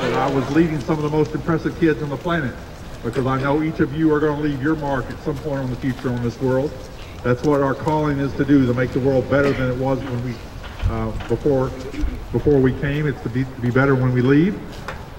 that I was leading some of the most impressive kids on the planet, because I know each of you are going to leave your mark at some point in the future on this world. That's what our calling is to do, to make the world better than it was when we before we came. It's to be better when we leave.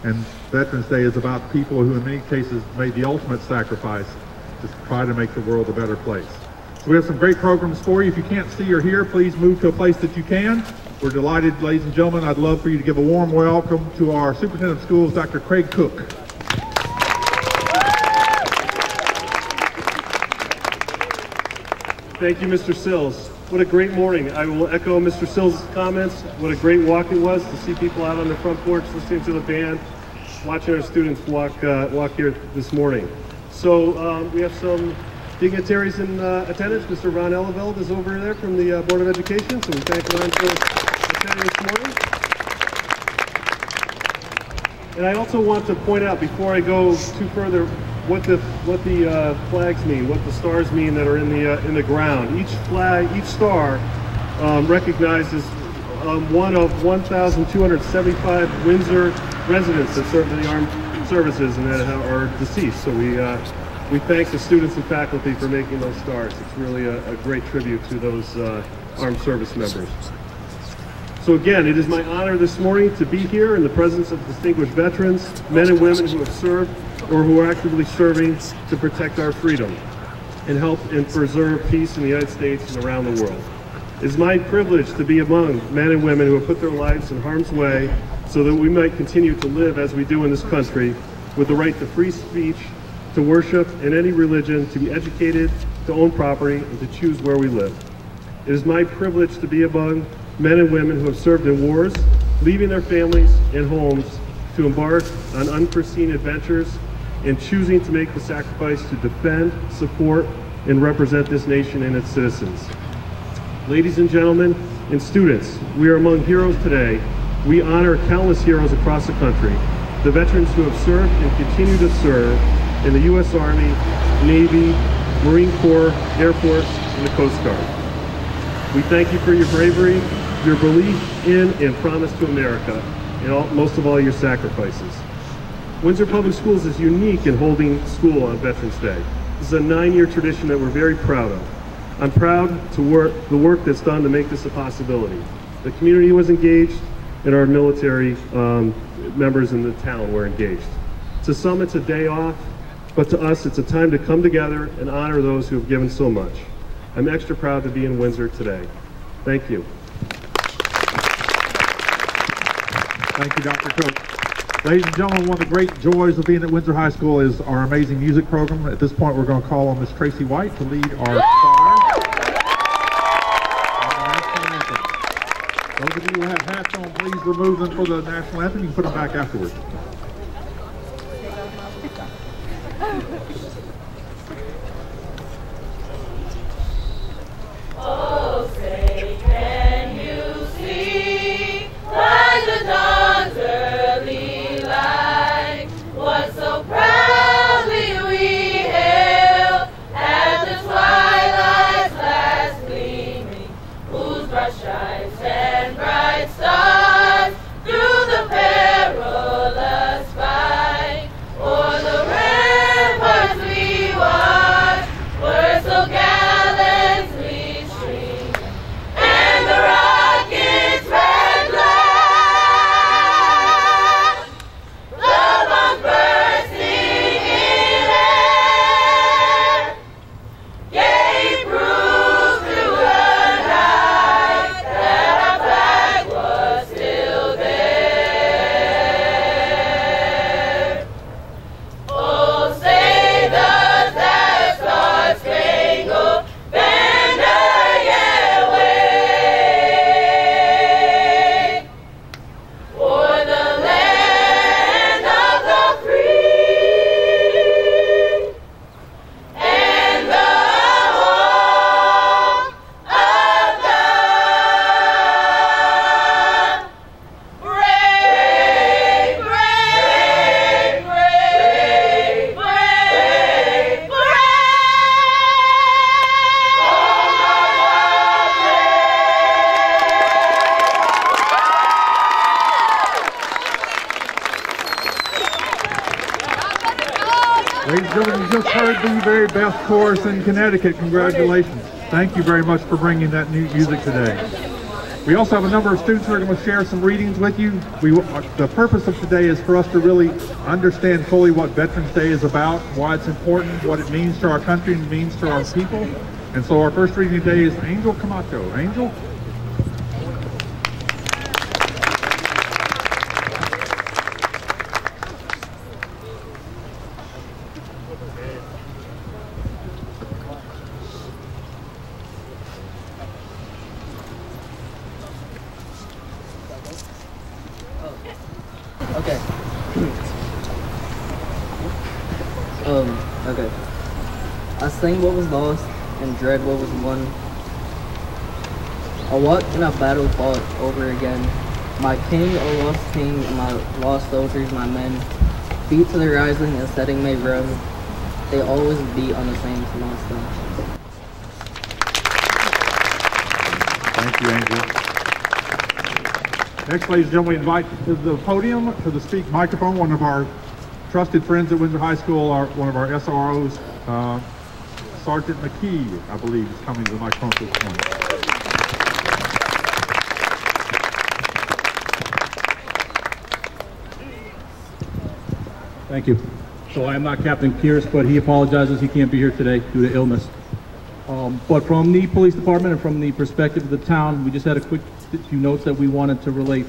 And Veterans Day is about people who in many cases made the ultimate sacrifice to try to make the world a better place. So we have some great programs for you. If you can't see or hear, please move to a place that you can. We're delighted, ladies and gentlemen. I'd love for you to give a warm welcome to our Superintendent of Schools, Dr. Craig Cook. Thank you, Mr. Sills. What a great morning. I will echo Mr. Sills' comments. What a great walk it was to see people out on the front porch listening to the band, watching our students walk here this morning. So we have some dignitaries in attendance. Mr. Ron Eleveld is over there from the Board of Education, so we thank Ron for attending this morning. And I also want to point out, before I go too further, what the flags mean, what the stars mean that are in the ground. Each flag, each star recognizes one of 1,275 Windsor residents that served in the armed services and that are deceased. So we thank the students and faculty for making those stars. It's really a great tribute to those armed service members. So again, it is my honor this morning to be here in the presence of distinguished veterans, men and women who have served or who are actively serving to protect our freedom and help and preserve peace in the United States and around the world. It is my privilege to be among men and women who have put their lives in harm's way so that we might continue to live as we do in this country with the right to free speech, to worship in any religion, to be educated, to own property, and to choose where we live. It is my privilege to be among men and women who have served in wars, leaving their families and homes to embark on unforeseen adventures and choosing to make the sacrifice to defend, support, and represent this nation and its citizens. Ladies and gentlemen, and students, we are among heroes today. We honor countless heroes across the country, the veterans who have served and continue to serve in the U.S. Army, Navy, Marine Corps, Air Force, and the Coast Guard. We thank you for your bravery, your belief in and promise to America, and most of all, your sacrifices. Windsor Public Schools is unique in holding school on Veterans Day. This is a 9-year tradition that we're very proud of. I'm proud to the work that's done to make this a possibility. The community was engaged, and our military members in the town were engaged. To some, it's a day off, but to us, it's a time to come together and honor those who have given so much. I'm extra proud to be in Windsor today. Thank you. Thank you, Dr. Cook. Ladies and gentlemen, one of the great joys of being at Windsor High School is our amazing music program. At this point, we're going to call on Miss Tracy White to lead our choir. Those of you who have hats on, please remove them for the national anthem. You can put them back afterwards. Oh, say, can you see by the dawn's early light what so proudly we hailed as the twilight's last gleaming, whose broad stripes and bright stars through the perilous fight o'er the ramparts we Ladies and gentlemen, you just heard the very best chorus in Connecticut. Congratulations. Thank you very much for bringing that new music today. We also have a number of students who are going to share some readings with you. The purpose of today is for us to really understand fully what Veterans Day is about, why it's important, what it means to our country and means to our people. And so our first reading today is Angel Camacho. Angel? Okay. Okay. I sing what was lost and dread what was won. I walked in a battle fought over again. My king, O lost king, my lost soldiers, my men, beat to the rising and setting may run. They always beat on the same milestone. Thank you, Angel. Next, ladies and gentlemen, we invite to the podium, to the speak microphone, one of our trusted friends at Windsor High School, one of our SROs, Sergeant McKee, I believe, is coming to the microphone at this point. Thank you. So I am not Captain Pierce, but he apologizes he can't be here today due to illness. But from the police department and from the perspective of the town, we just had a quick few notes that we wanted to relate.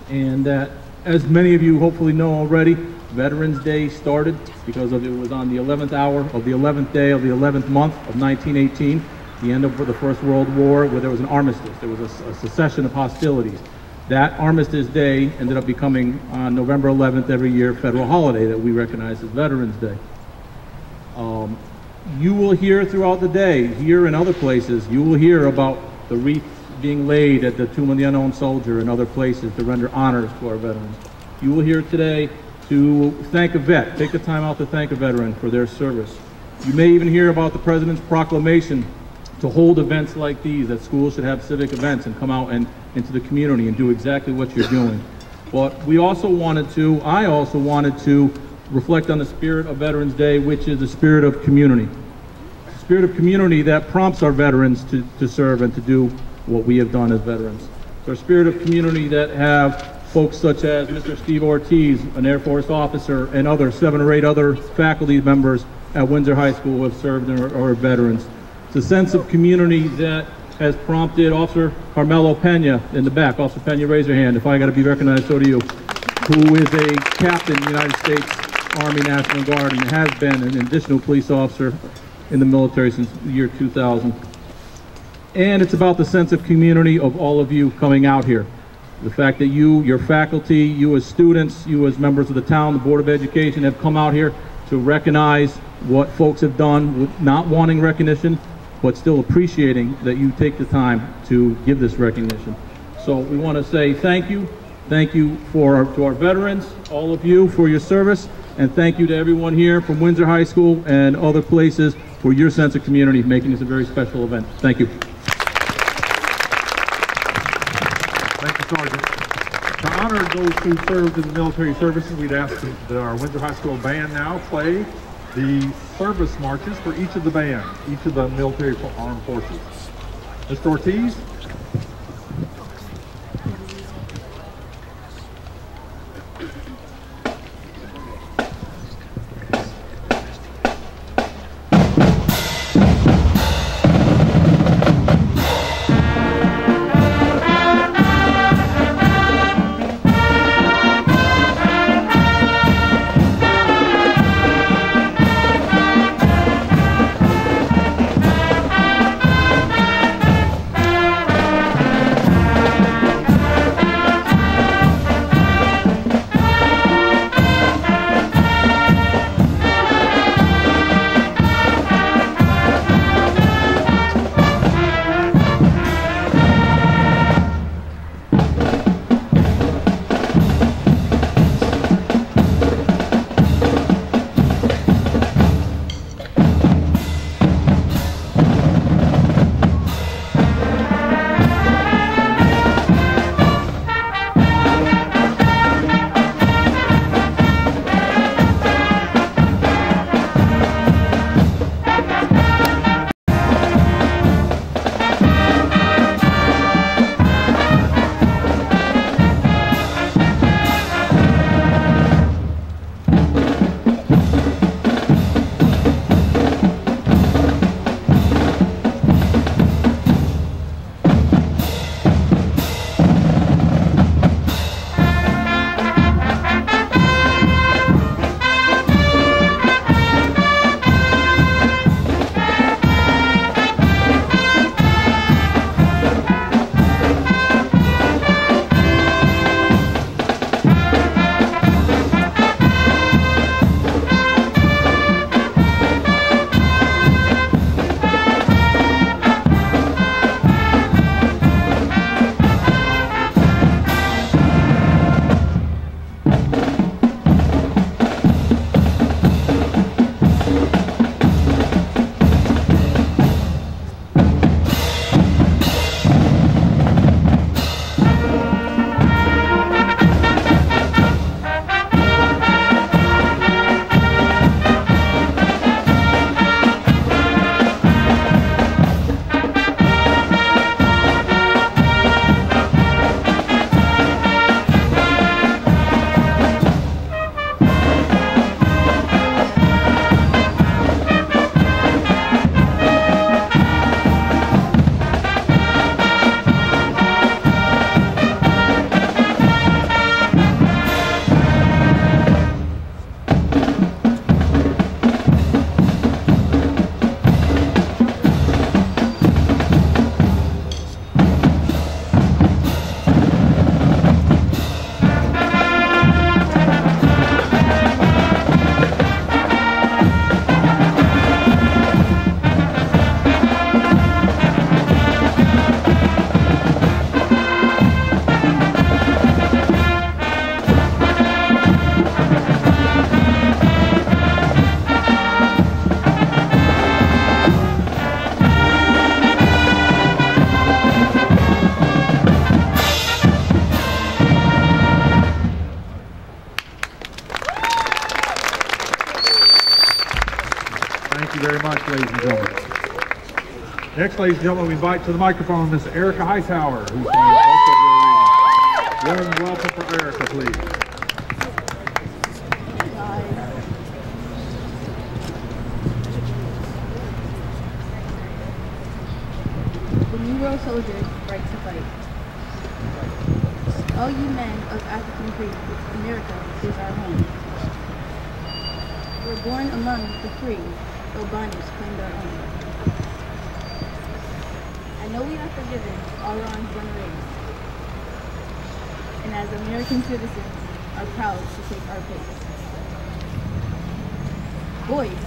And that, as many of you hopefully know already, Veterans Day started because it was on the 11th hour of the 11th day of the 11th month of 1918, the end of the First World War, where there was an armistice. There was a cessation of hostilities. That Armistice Day ended up becoming on November 11th every year, federal holiday that we recognize as Veterans Day. You will hear throughout the day, here and other places, you will hear about the wreath being laid at the Tomb of the Unknown Soldier and other places to render honors to our veterans. You will hear today to thank a vet, take the time out to thank a veteran for their service. You may even hear about the President's proclamation to hold events like these, that schools should have civic events and come out and into the community and do exactly what you're doing. But I also wanted to reflect on the spirit of Veterans Day, which is the spirit of community. The spirit of community that prompts our veterans to serve and to do what we have done as veterans. It's our spirit of community that have folks such as Mr. Steve Ortiz, an Air Force officer, and 7 or 8 other faculty members at Windsor High School who have served and are veterans. It's a sense of community that has prompted Officer Carmelo Pena in the back. Officer Pena, raise your hand. If I got to be recognized, so do you. Who is a captain in the United States Army National Guard and has been an additional police officer in the military since the year 2000. And it's about the sense of community of all of you coming out here. The fact that you, your faculty, you as students, you as members of the town, the Board of Education have come out here to recognize what folks have done, with not wanting recognition, but still appreciating that you take the time to give this recognition. So we want to say thank you. Thank you to our veterans, all of you, for your service. And thank you to everyone here from Windsor High School and other places for your sense of community, making this a very special event. Thank you. Thank you, Sergeant. To honor those who served in the military services, we'd ask that our Windsor High School band now play the service marches for each of the bands, each of the military armed forces. Mr. Ortiz. Thank you very much, ladies and gentlemen. Next, ladies and gentlemen, we invite to the microphone Miss Erica Hightower, who's going to also be reading. Warm welcome for Erica, please. The Negro soldiers right to fight. All you men of African creed, America is our home. We're born among the free, though bondage claimed our own. I know we are forgiven all wrongs done or raised, and as American citizens are proud to take our place. Boys,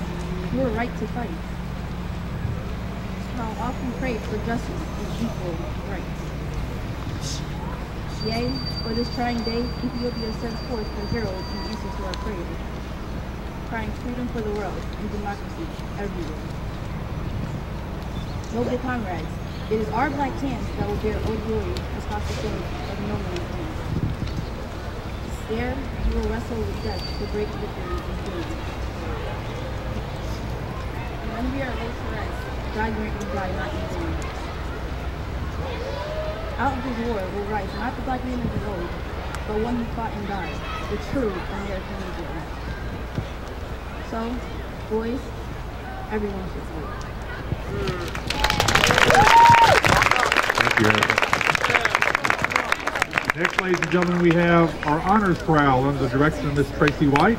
you are right to fight. How often pray for justice and equal rights. Yea, for this trying day, Ethiopia sends forth her herald in answer to our prayer, crying freedom for the world and democracy everywhere. Noble comrades, it is our black hands that will bear old glory as hospitality of no man's land. There, you will wrestle with death to break victory and freedom. And when we are laid to rest, God grant we die not in vain. Out of this war will rise not the black man of the old, but one who fought and died, the true American Negro. So, boys, everyone should fight. Thank you, Erica. Next, ladies and gentlemen, we have our honors prowl under the direction of Miss Tracy White.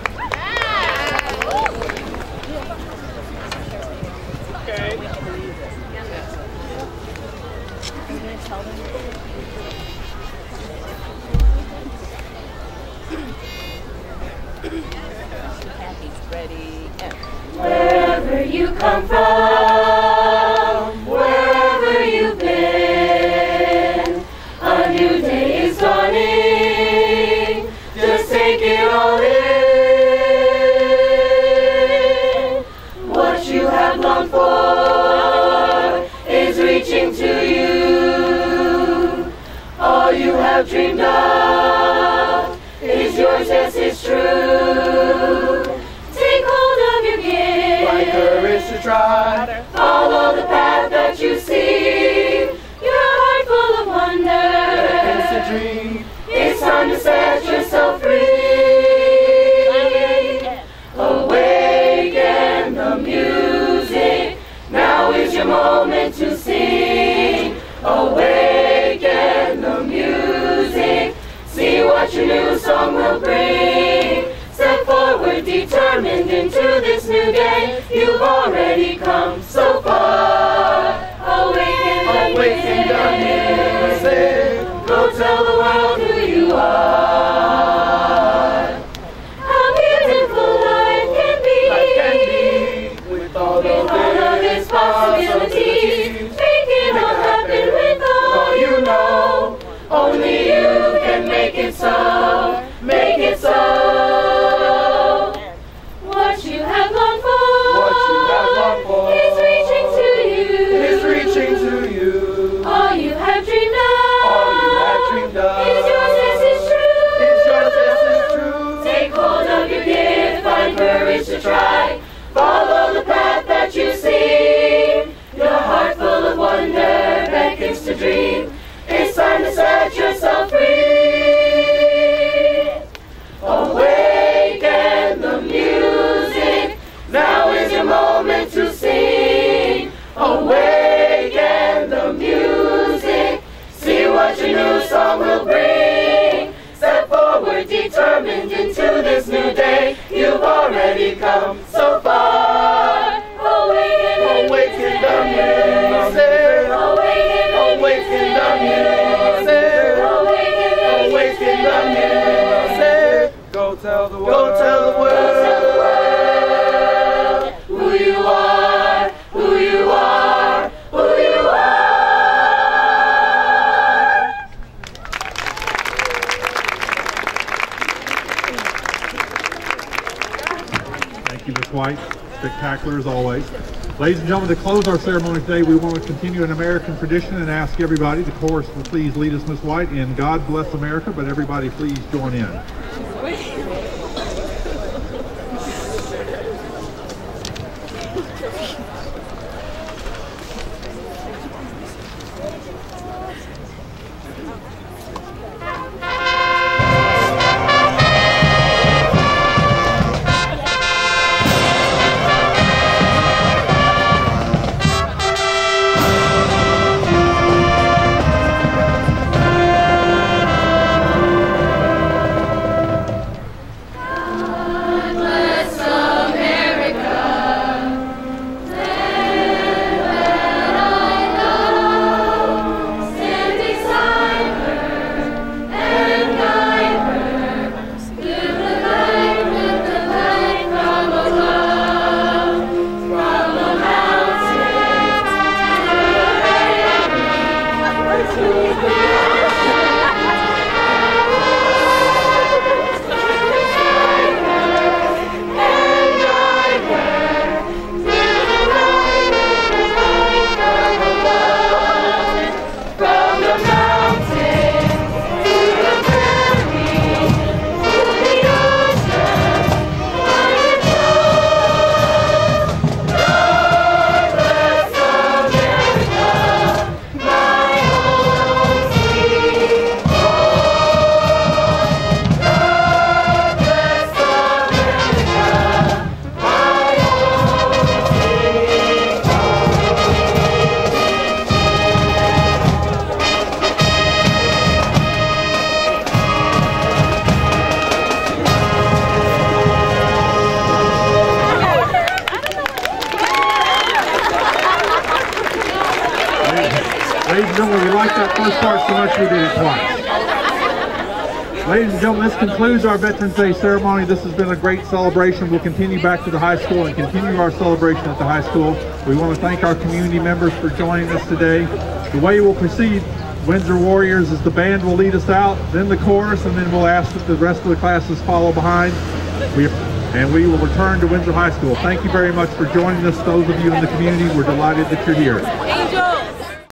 Wherever you come from, wherever you've been, a new day is dawning. Just take it all in. What you have longed for is reaching to you. All you have dreamed of is yours, yes, it's true. Take hold of your gift. Find courage to try. Follow the path that you see. Your heart full of wonder. It's a dream. It's time to set yourself free. Awaken the music. Now is your moment to sing. Awaken the music. See what your new song will bring. Step forward, determined into this new day. You've already come so far. Awaken the music. Go tell the world who you are. How beautiful life can be. With all With all of its possibilities. Make it all happen with all you know. Only you can make it so. Make it so. What you have longed for, is reaching to you. Is reaching to you. All you have dreamed of, Is yours, yes, it's true. Is yours, yes, it's true. Take hold of your gift, find courage to try. Follow the path that you see. Your heart full of wonder beckons to dream. It's time to set yourself free. Awaken the music. Now is your moment to sing. Awaken the music. See what your new song will bring. Step forward, determined into this new day. You've already come so far. Awaken the music. Awaken the music. Awaken the music. Go tell the world. Who you are, who you are, who you are. Thank you, Ms. White. Spectacular as always. Ladies and gentlemen, to close our ceremony today, we want to continue an American tradition and ask everybody, the chorus will please lead us, Ms. White, in God Bless America, but everybody please join in. like that first part so much we did it twice. Ladies and gentlemen, this concludes our Veterans Day ceremony. This has been a great celebration. We'll continue back to the high school and continue our celebration at the high school. We want to thank our community members for joining us today. The way we'll proceed, Windsor Warriors, is the band will lead us out, then the chorus, and then we'll ask that the rest of the classes follow behind. And we will return to Windsor High School. Thank you very much for joining us, those of you in the community. We're delighted that you're here. Enjoy.